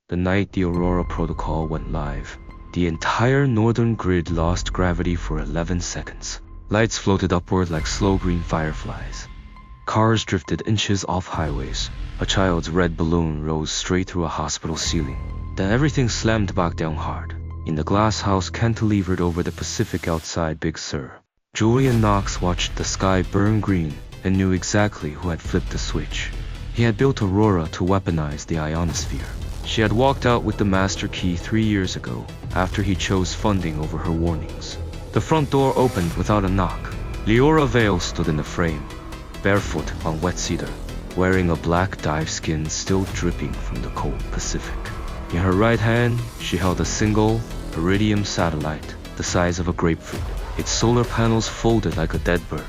The night the Aurora protocol went live, the entire northern grid lost gravity for 11 seconds. Lights floated upward like slow green fireflies. Cars drifted inches off highways. A child's red balloon rose straight through a hospital ceiling. Then everything slammed back down hard. In the glass house cantilevered over the Pacific outside Big Sur, Julian Knox watched the sky burn green and knew exactly who had flipped the switch. He had built Aurora to weaponize the ionosphere. She had walked out with the master key 3 years ago, after he chose funding over her warnings. The front door opened without a knock. Leora Vale stood in the frame, barefoot on wet cedar, wearing a black dive skin still dripping from the cold Pacific. In her right hand, she held a single, iridium satellite, the size of a grapefruit, its solar panels folded like a dead bird.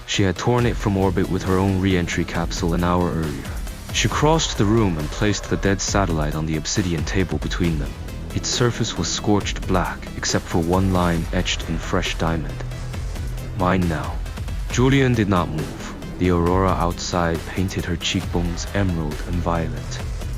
She had torn it from orbit with her own re-entry capsule an hour earlier. She crossed the room and placed the dead satellite on the obsidian table between them. Its surface was scorched black, except for one line etched in fresh diamond. Mine now. Julian did not move. The Aurora outside painted her cheekbones emerald and violet.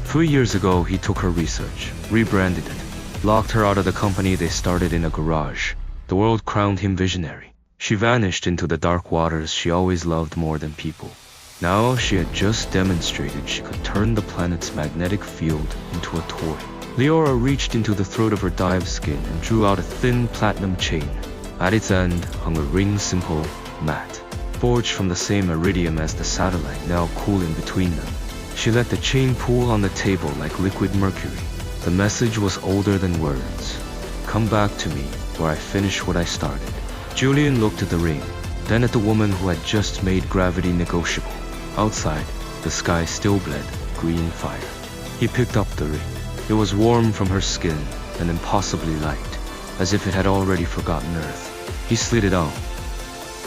3 years ago, he took her research, rebranded it, locked her out of the company they started in a garage. The world crowned him visionary. She vanished into the dark waters she always loved more than people. Now she had just demonstrated she could turn the planet's magnetic field into a toy. Leora reached into the throat of her dive skin and drew out a thin platinum chain. At its end hung a ring simple, matte, forged from the same iridium as the satellite, now cooling between them. She let the chain pool on the table like liquid mercury. The message was older than words. Come back to me, where I finish what I started. Julian looked at the ring, then at the woman who had just made gravity negotiable. Outside, the sky still bled green fire. He picked up the ring. It was warm from her skin and impossibly light, as if it had already forgotten Earth. He slid it on.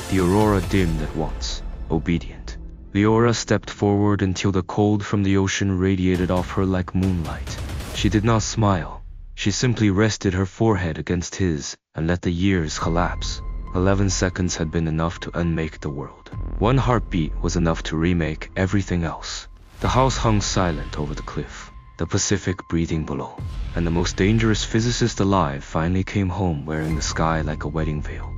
The Aurora dimmed at once, obedient. Leora stepped forward until the cold from the ocean radiated off her like moonlight. She did not smile. She simply rested her forehead against his and let the years collapse. 11 seconds had been enough to unmake the world. One heartbeat was enough to remake everything else. The house hung silent over the cliff, the Pacific breathing below, and the most dangerous physicist alive finally came home wearing the sky like a wedding veil.